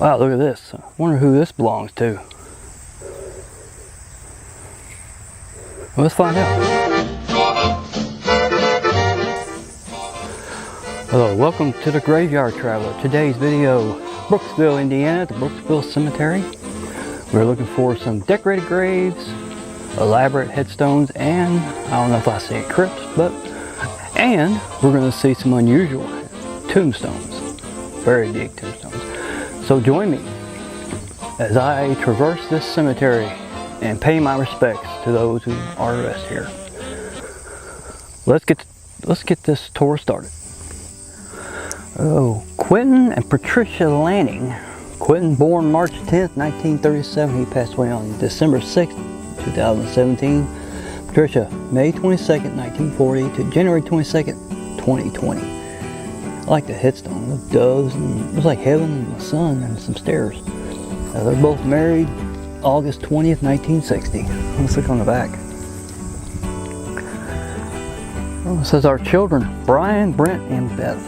Wow, look at this. I wonder who this belongs to. Well, let's find out. Hello, welcome to the Graveyard Traveler. Today's video, Brooksville, Indiana, the Brooksville Cemetery. We're looking for some decorated graves, elaborate headstones, and I don't know if I say crypts, and we're going to see some unusual tombstones, very big tombstones. So join me as I traverse this cemetery and pay my respects to those who are at rest here. Let's get this tour started. Oh, Quentin and Patricia Lanning. Quentin, born March 10th, 1937. He passed away on December 6th, 2017. Patricia, May 22nd, 1940 to January 22nd, 2020. I like the headstone, the doves, and it was like heaven and the sun and some stairs. They're both married August 20th, 1960. Let's look on the back. Oh, it says our children, Brian, Brent, and Beth.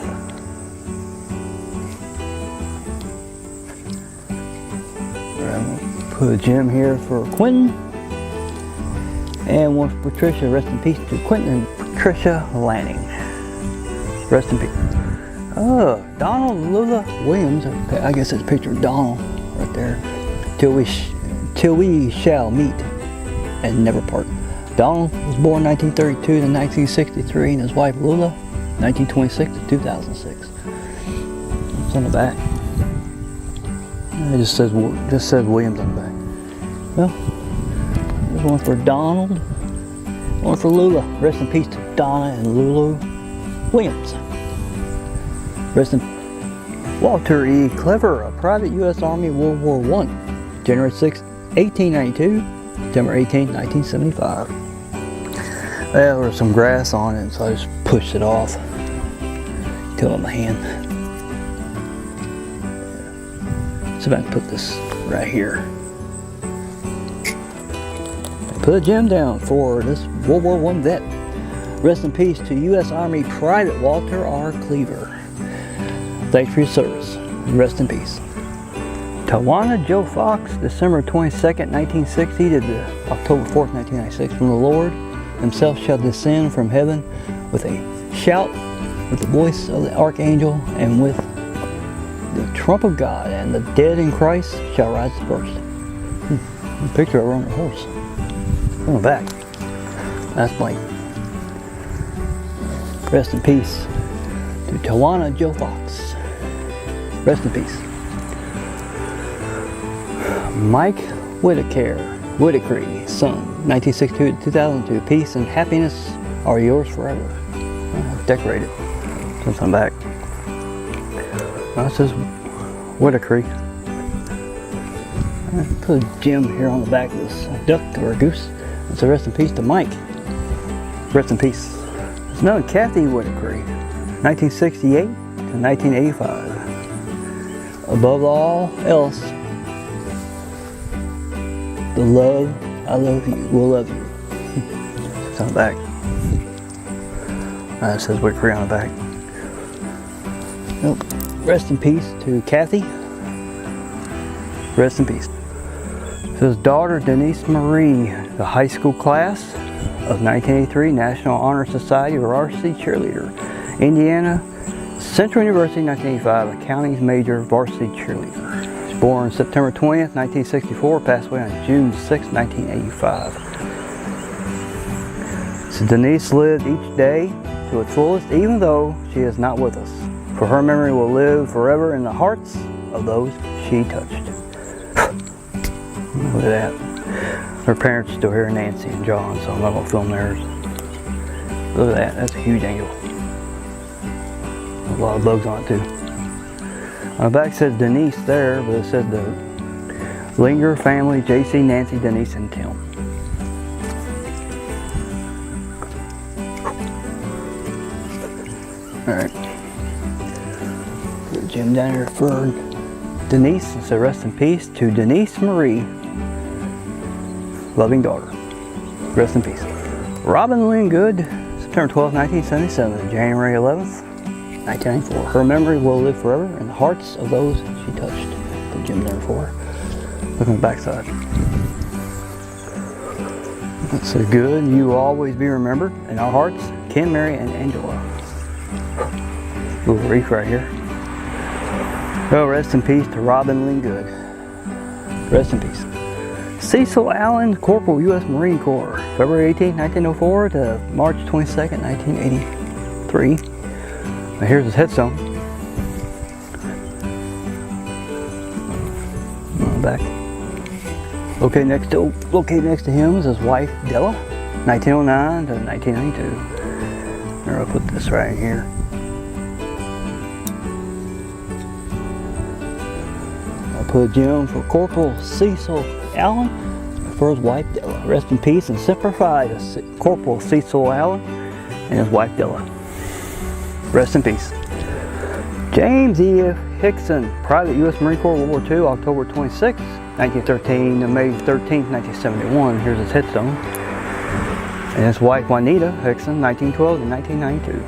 Put a gem here for Quentin and one for Patricia. Rest in peace to Quentin and Patricia Lanning. Rest in peace. Oh, Donald Lula Williams. I guess it's a picture of Donald right there. Till we shall meet and never part. Donald was born 1932 to 1963, and his wife Lula 1926 to 2006. It's on the back. It just says Williams on the back. Well, there's one for Donald, one for Lula. Rest in peace to Donna and Lulu Williams. Rest in Walter E. Clever, a private U.S. Army World War I, January 6, 1892, September 18, 1975. There was some grass on it, so I just pushed it off. Till in my hand. So if I can put this right here. Put a gem down for this World War I vet. Rest in peace to U.S. Army Private Walter R. Cleaver. Thanks for your service. Rest in peace. Tawana Joe Fox, December 22nd, 1960 to October 4th, 1996. From the Lord himself shall descend from heaven with a shout, with the voice of the archangel, and with the trump of God, and the dead in Christ shall rise first. Picture of her on the horse. On the back. That's blank. Rest in peace to Tawana Joe Fox. Rest in peace. Mike Whitaker, son, 1962 to 2002. Peace and happiness are yours forever. Decorated. Since I'm back. It says Whitaker. Put a gem here on the back of this duck or a goose. So rest in peace to Mike. Rest in peace. It's another Kathy Whitaker, 1968 to 1985. Above all else, the love, I love you, will love you. It's on the back. It says Whitaker on the back. Nope. Rest in peace to Kathy. Rest in peace. It says daughter Denise Marie, the high school class of 1983 National Honor Society varsity cheerleader. Indiana Central University 1985, accounting major varsity cheerleader. She was born September 20th, 1964, passed away on June 6, 1985. So Denise lived each day to its fullest, even though she is not with us. For her memory will live forever in the hearts of those she touched. Look at that. Her parents are still here, Nancy and John, so I'm not going to film theirs. Look at that. That's a huge angle. A lot of bugs on it too. On the back says Denise there, but it says the Linger family, JC, Nancy, Denise, and Tim. Alright. Put a gem down here for Denise. So rest in peace to Denise Marie, loving daughter. Rest in peace. Robin Lynn Good, September 12, 1977 to January 11th, 1994. Her memory will live forever in the hearts of those she touched. Put Jim there for her. Look on the back side. That's a good. You will always be remembered in our hearts. Ken, Mary, and Angela. Little reef right here. Oh, rest in peace to Robin Lynn Good. Rest in peace. Cecil Allen, Corporal, U.S. Marine Corps, February 18, 1904 to March 22nd, 1983. Now here's his headstone. On the back. Located next to him is his wife Della, 1909 to 1992. Here, I'll put this right here. I'll put Jim for Corporal Cecil Allen, for his wife Della. Rest in peace and simplify to Corporal Cecil Allen and his wife Della. Rest in peace. James E. Hickson, Private U.S. Marine Corps, World War II, October 26, 1913 to May 13, 1971. Here's his headstone. And his wife Juanita Hickson, 1912 to 1992.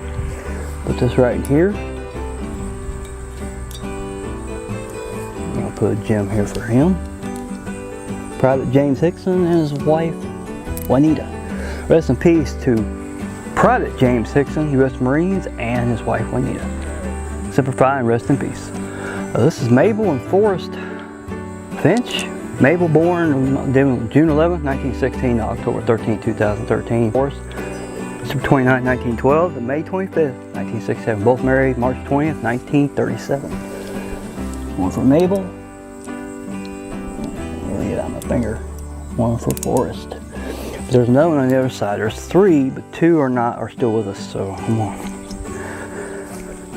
Put this right here. I'll put Jim here for him. Private James Hickson and his wife Juanita. Rest in peace to Private James Hickson, U.S. Marines, and his wife Juanita. Simplify and rest in peace. This is Mabel and Forrest Finch. Mabel born June 11, 1916 to October 13, 2013. Forrest, September 29, 1912 to May 25, 1967. Both married March 20th, 1937. One for Mabel. Really get out my finger. One for Forrest. There's another one on the other side. There's three, but two are still with us. So come on.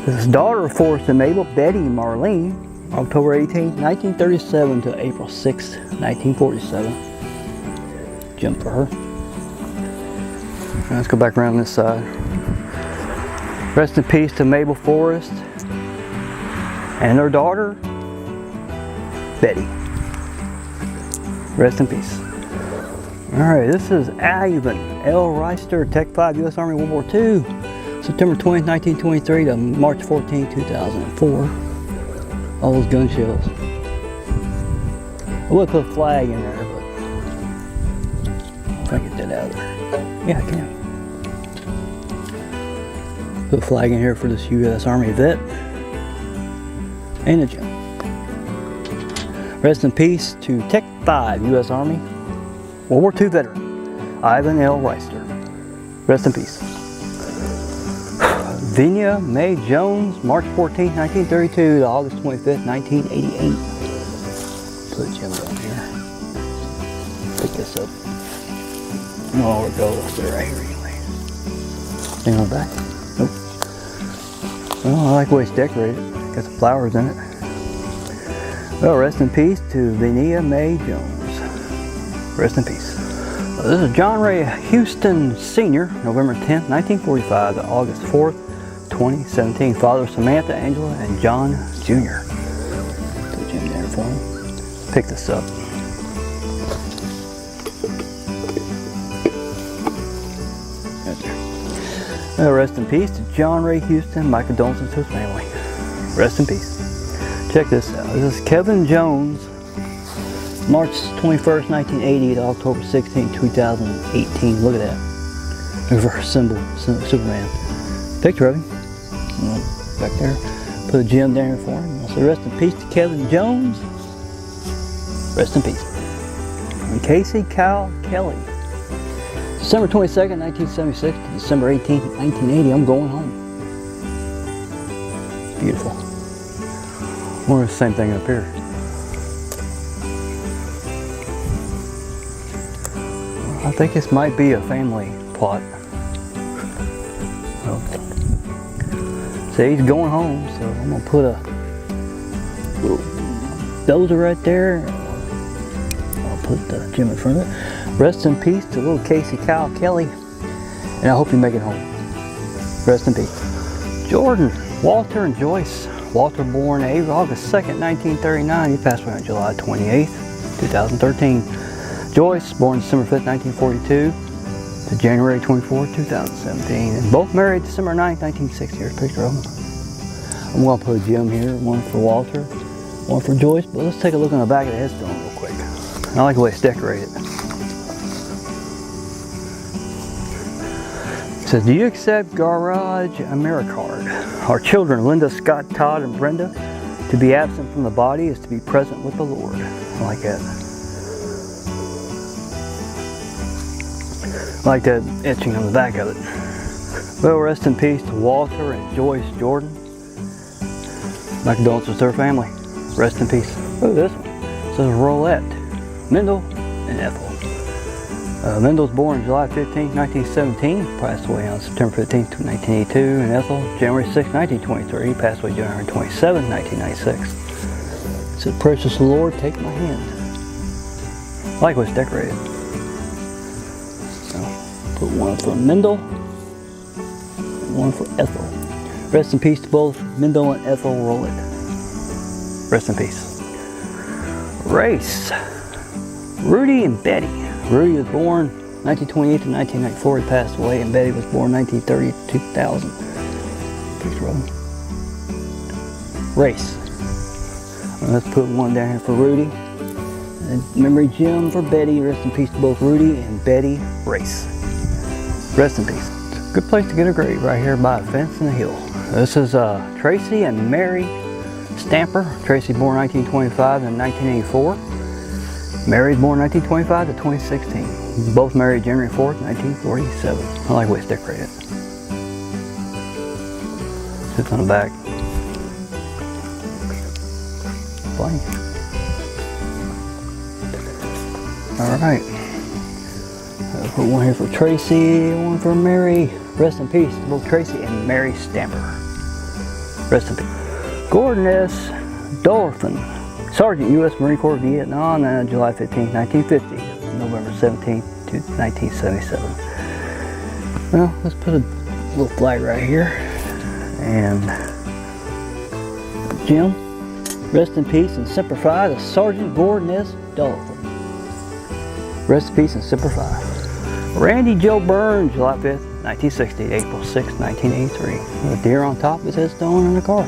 This is daughter of Forrest and Mabel, Betty Marlene. October 18, 1937 to April 6, 1947. Jump for her. Now let's go back around this side. Rest in peace to Mabel Forrest and her daughter, Betty. Rest in peace. Alright, this is Ivan L. Reister, Tech 5, U.S. Army, World War II. September 20, 1923 to March 14, 2004. All those gun shells. I would put a flag in there, but if I get that out of there. Yeah, I can. Put a flag in here for this U.S. Army vet. And a gem. Rest in peace to Tech 5, U.S. Army, World War II veteran, Ivan L. Reister. Rest in peace. Vinia Mae Jones, March 14, 1932 to August 25, 1988. Put Jim down here. Pick this up. Oh, it goes up there right here anyway. Thing on the back? Nope. Well, I like the way it's decorated. Got some flowers in it. Well, rest in peace to Vinia Mae Jones. Rest in peace. This is John Ray Houston Sr., November 10, 1945 to August 4th, 2017. Father of Samantha, Angela, and John Jr. Put Jim there for him. Pick this up. Right there. Well, rest in peace to John Ray Houston. My condolences to his family. Rest in peace. Check this out. This is Kevin Jones, March 21st, 1980 to October 16, 2018. Look at that. Reverse symbol, Superman. Picture of him. Back there. Put a gem there for him. So rest in peace to Kevin Jones. Rest in peace. And Casey Kyle Kelly. December 22nd, 1976 to December 18th, 1980. I'm going home. Beautiful. More of the same thing up here. I think this might be a family plot. Oh. See, he's going home, so I'm gonna put a little dozer right there. I'll put the gem in front of it. Rest in peace to little Casey Kyle Kelly, and I hope you make it home. Rest in peace. Jordan, Walter, and Joyce. Walter born August 2nd, 1939. He passed away on July 28th, 2013. Joyce, born December 5th, 1942 to January 24th, 2017. And both married December 9th, 1960. Here's a picture of them. I'm going to put a gem here, one for Walter One for Joyce, but let's take a look on the back of the headstone real quick. I like the way it's decorated. It says, do you accept Garage AmeriCard? Our children, Linda, Scott, Todd, and Brenda, to be absent from the body is to be present with the Lord. I like that. I like that etching on the back of it. Well, rest in peace to Walter and Joyce Jordan. My condolences to their family. Rest in peace. Oh, this one. It says Rolette, Mendel, and Ethel. Mendel was born July 15, 1917. Passed away on September 15, 1982. And Ethel, January 6, 1923. Passed away January 27, 1996. It says, precious Lord, take my hand. I like what's decorated. So, put one for Mendel, and one for Ethel. Rest in peace to both Mendel and Ethel Rolette. Rest in peace. Race. Rudy and Betty. Rudy was born 1928 to 1994. He passed away, and Betty was born 1930 to 2000. Picture of him. Race. Let's put one down here for Rudy. And memory gem for Betty. Rest in peace to both Rudy and Betty Race. Rest in peace. It's a good place to get a grave right here by a fence in the hill. This is Tracy and Mary Stamper. Tracy born 1925 and 1984. Mary born 1925 to 2016. Both married January 4th, 1947. I like the way it's decorated. Sits on the back. Blank. Alright. I'll put one here for Tracy, one for Mary. Rest in peace to both Tracy and Mary Stamper. Rest in peace. Gordon S. Dolphin, Sergeant U.S. Marine Corps, Vietnam, July 15, 1950, November 17, 1977. Well, let's put a little flag right here. And Jim, rest in peace and Semper Fi to Sergeant Gordon S. Dolphin. Rest in peace and Semper Fi. Randy Joe Burns, July 5th, 1960, April 6, 1983. A deer on top of his headstone in the car.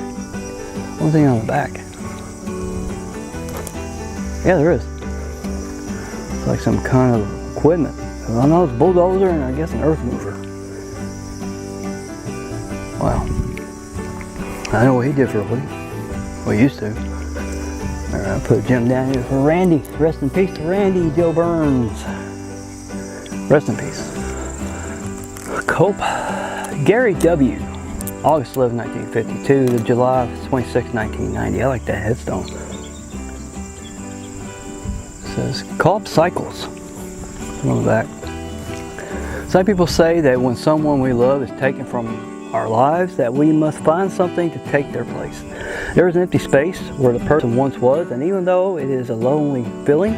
One thing on the back. Yeah, there is. It's like some kind of equipment. I know it's a bulldozer and I guess an earth mover. Wow. I know what he did for a living. Well, he used to. Alright, I'll put Jim down here for Randy. Rest in peace to Randy Joe Burns. Rest in peace. Cope. Gary W. August 11, 1952 to July 26, 1990. I like that headstone. It says Cope Cycles on the back. Some people say that when someone we love is taken from our lives, that we must find something to take their place. There is an empty space where the person once was, and even though it is a lonely feeling,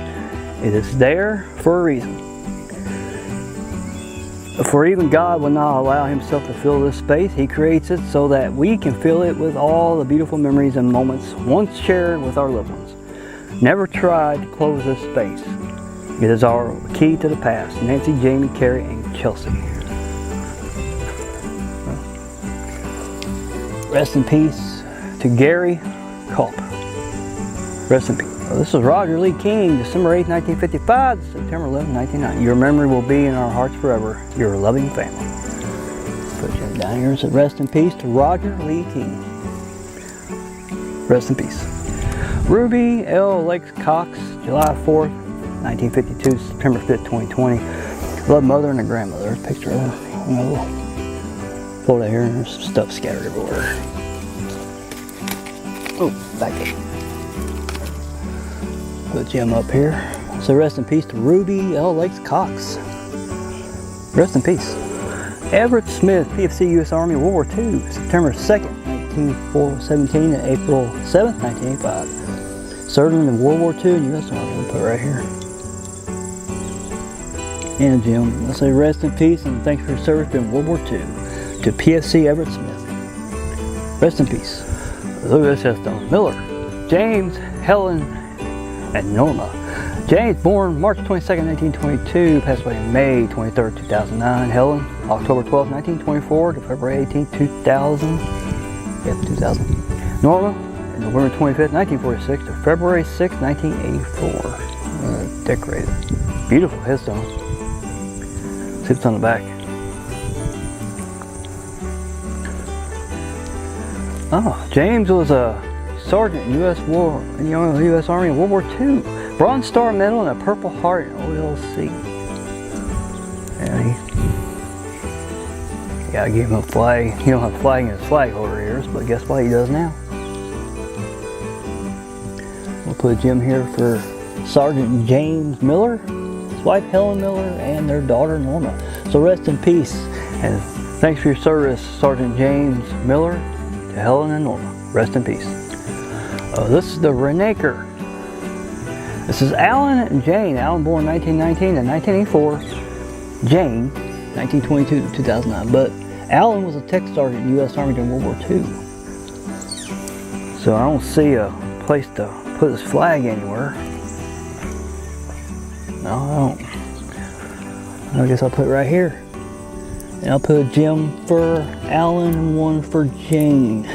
it is there for a reason. For even God will not allow himself to fill this space. He creates it so that we can fill it with all the beautiful memories and moments once shared with our loved ones. Never try to close this space. It is our key to the past. Nancy, Jamie, Carrie, and Chelsea. Rest in peace to Gary Culp. Rest in peace. This is Roger Lee King, December 8, 1955 to September 11, 1990. Your memory will be in our hearts forever. Your loving family. Put you down here and say rest in peace to Roger Lee King. Rest in peace. Ruby L. Lakes Cox, July 4th, 1952 to September 5th, 2020. Love mother and a grandmother. There's a picture of her. You know, float out here and there's some stuff scattered everywhere. Oh, back there. Put Jim up here. So rest in peace to Ruby L. Lakes Cox. Rest in peace. Everett Smith, PFC U.S. Army, World War II, September 2nd, 1917 to April 7th, 1985. Served in World War II and U.S. Army. I'll put it right here. And Jim, let's say rest in peace and thanks for your service in World War II to PFC Everett Smith. Rest in peace. Look at this headstone. Miller, James, Helen, and Norma. James, born March 22nd, 1922, passed away in May 23rd, 2009. Helen, October 12th, 1924 to February 18th, 2000. Yep, 2000. Norma, November 25th, 1946 to February 6th, 1984. Decorated. Beautiful headstone. See what's on the back. Oh, James was a sergeant in U.S. Army in World War II. Bronze Star Medal and a Purple Heart in OLC. Yeah, you gotta give him a flag. He don't have a flag in his flag holder ears, but guess what? He does now. We'll put a gem here for Sergeant James Miller, his wife Helen Miller, and their daughter Norma. So rest in peace, and thanks for your service, Sergeant James Miller, to Helen and Norma. Rest in peace. This is the Renaker. This is Alan and Jane. Alan born 1919 and 1984. Jane, 1922 to 2009. But Alan was a tech sergeant in the U.S. Army during World War II. So I don't see a place to put his flag anywhere. No, I don't. I guess I'll put it right here. And I'll put a gem for Alan and one for Jane.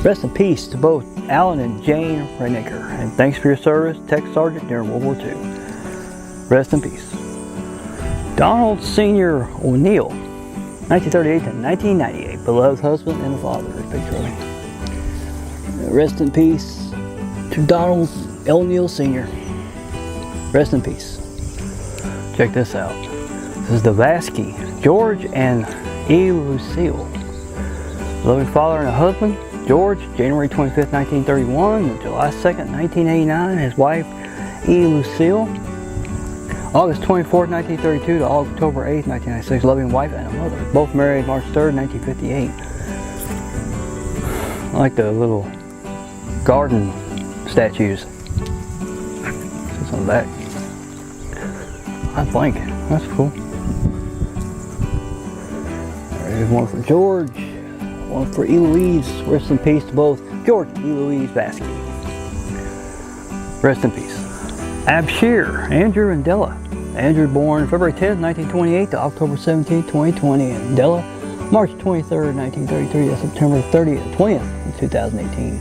Rest in peace to both Alan and Jane Renaker. And thanks for your service, Tech Sergeant during World War II. Rest in peace. Donald Sr. O'Neill, 1938 to 1998. Beloved husband and a father. Picture of him. Rest in peace to Donald O'Neill Sr. Rest in peace. Check this out. This is the Vasky, George and E. Lucille. Loving father and a husband, George, January 25th, 1931 to July 2nd, 1989. His wife, E. Lucille. August 24th, 1932 to October 8th, 1996. Loving wife and a mother. Both married March 3rd, 1958. I like the little garden statues. It's on the back. That's blank. That's cool. There's one for George, one for Eloise. Rest in peace to both George and Eloise Vasky. Rest in peace. Abshir, Andrew and Della. Andrew born February 10th, 1928 to October 17th, 2020. And Della, March 23rd, 1933 to September 30th, 20th, 2018.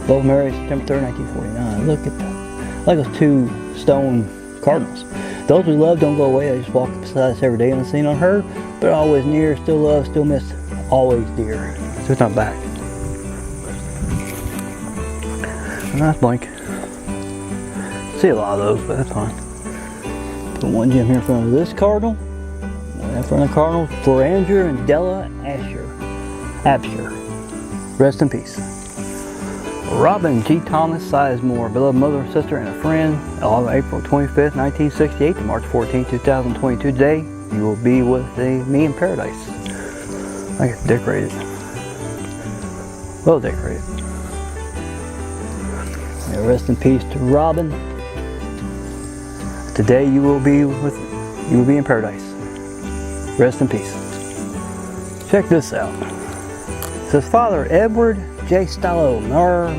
Both married September 3rd, 1949. Look at that. Like those two stone cardinals. Those we love don't go away. They just walk beside us every day unseen, unheard, but always near, still love, still miss, always dear. So it's not back. And that's blank. See a lot of those, but that's fine. Put one gem here in front of this cardinal, one in front of the cardinal for Andrew and Della Abshir. Rest in peace. Robin G. Thomas Sizemore, beloved mother, sister, and a friend. April 25th, 1968 to March 14th, 2022. Today, you will be with me in paradise. I get decorated. Well decorated. Yeah, rest in peace to Robin. Today you will be in paradise. Rest in peace. Check this out. It says Father Edward J. Stallo,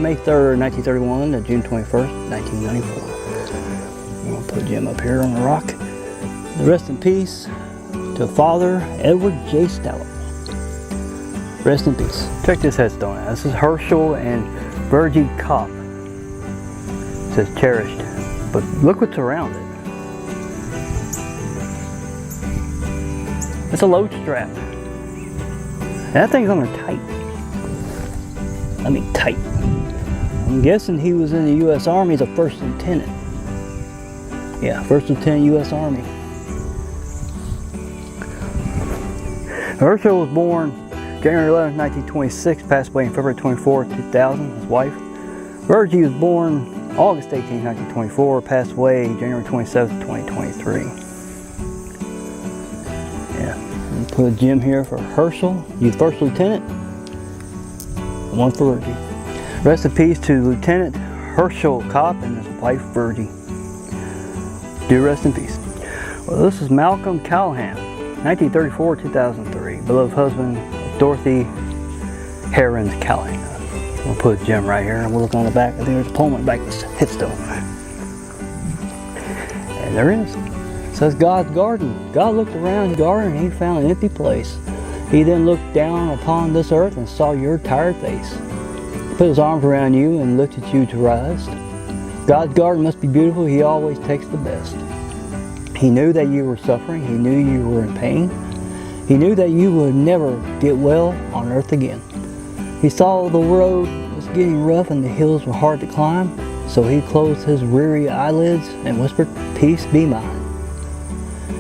May 3rd, 1931 to June 21st, 1994. I'm going to put a gem up here on the rock. Rest in peace to Father Edward J. Stallo. Rest in peace. Check this headstone out. This is Herschel and Virgie Kopp. It says cherished. But look what's around it. It's a load strap. And that thing's on there tight. I mean tight. I'm guessing he was in the U.S. Army as a first lieutenant. Yeah, first lieutenant U.S. Army. Herschel was born January 11, 1926, passed away on February 24, 2000, his wife. Virgie was born August 18, 1924, passed away January 27, 2023. Yeah, and put a gem here for Herschel, youth first lieutenant. One for Virgie. Rest in peace to Lieutenant Herschel Kopp and his wife Virgie. Do rest in peace. Well, this is Malcolm Callahan, 1934-2003, beloved husband of Dorothy Herons Callahan. We'll put a gem right here and we'll look on the back. I think there's a poem on the back of this headstone. And there it is. It says God's garden. God looked around his garden and he found an empty place. He then looked down upon this earth and saw your tired face. put his arms around you and lifted you to rise. God's garden must be beautiful. He always takes the best. He knew that you were suffering. He knew you were in pain. He knew that you would never get well on earth again. He saw the road was getting rough and the hills were hard to climb. So he closed his weary eyelids and whispered, "Peace be mine."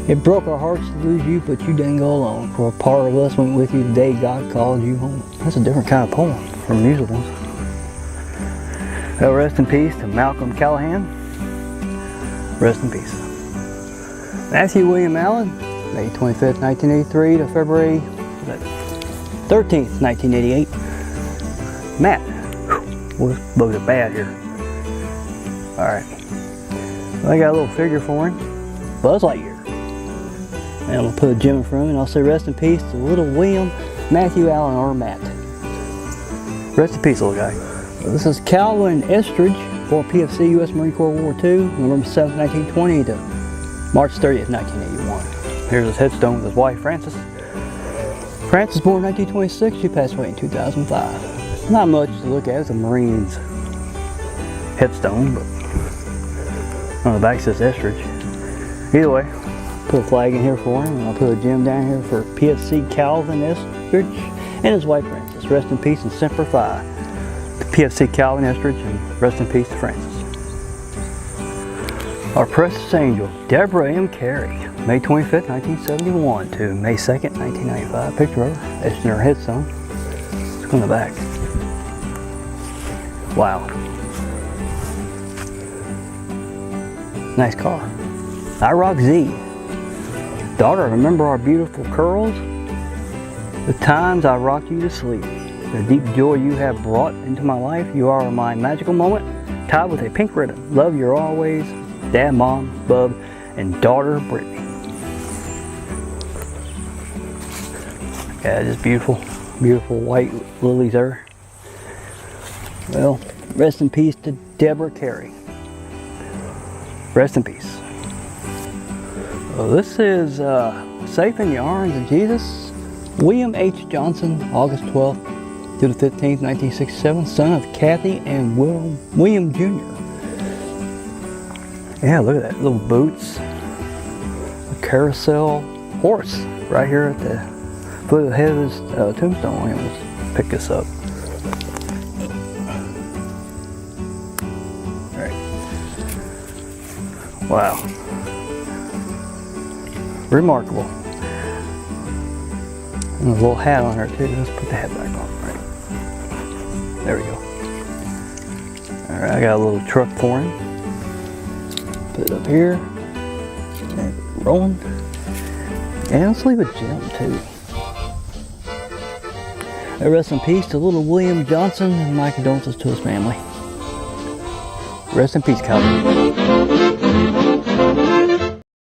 It broke our hearts to lose you, but you didn't go alone. For a part of us went with you the day God called you home. That's a different kind of poem from the usual ones. Well, rest in peace to Malcolm Callahan. Rest in peace. Matthew William Allen, May 25th, 1983 to February 13th, 1988. Matt. Well, this bugs are bad here. Alright. Well, I got a little figure for him. Buzz Lightyear. And I'm going to put a gem in front of him, and I'll say rest in peace to little William Matthew Allen, or Matt. Rest in peace, little guy. Well, this is Calvin Estridge for PFC, U.S. Marine Corps World War II, November 7th, 1920 to March 30th, 1981. Here's his headstone with his wife, Frances. Frances, born 1926, she passed away in 2005. Not much to look at, it's a Marine's headstone, but on the back says Estridge. Either way, put a flag in here for him, and I'll put a gem down here for PFC Calvin Estridge and his wife Frances. Rest in peace and Semper Fi to PFC Calvin Estridge, and rest in peace to Frances. Our precious angel, Deborah M. Carey, May 25th, 1971 to May 2nd, 1995. Picture of her, etched in her headstone. Look on the back. Wow. Nice car. IROC Z. Daughter, remember our beautiful curls? The times I rocked you to sleep. The deep joy you have brought into my life. You are my magical moment, tied with a pink ribbon. Love, you're always Dad, Mom, Bub, and daughter Brittany. Yeah, just beautiful, beautiful white lilies there. Well, rest in peace to Deborah Carey. Rest in peace. Well, this is Safe in Your Arms of Jesus. William H. Johnson, August 12th to the 15th, 1967, son of Kathy and William Jr. Yeah, look at that, little boots. A carousel horse right here at the foot of the head of his tombstone. Let's pick this up. Alright. Wow. Remarkable. And a little hat on her too. Let's put the hat back on. Right. There we go. Alright, I got a little truck for him. Put it up here. And rolling. And let's leave a gem too. Rest in peace to little William Johnson, and my condolences to his family. Rest in peace, Calvin.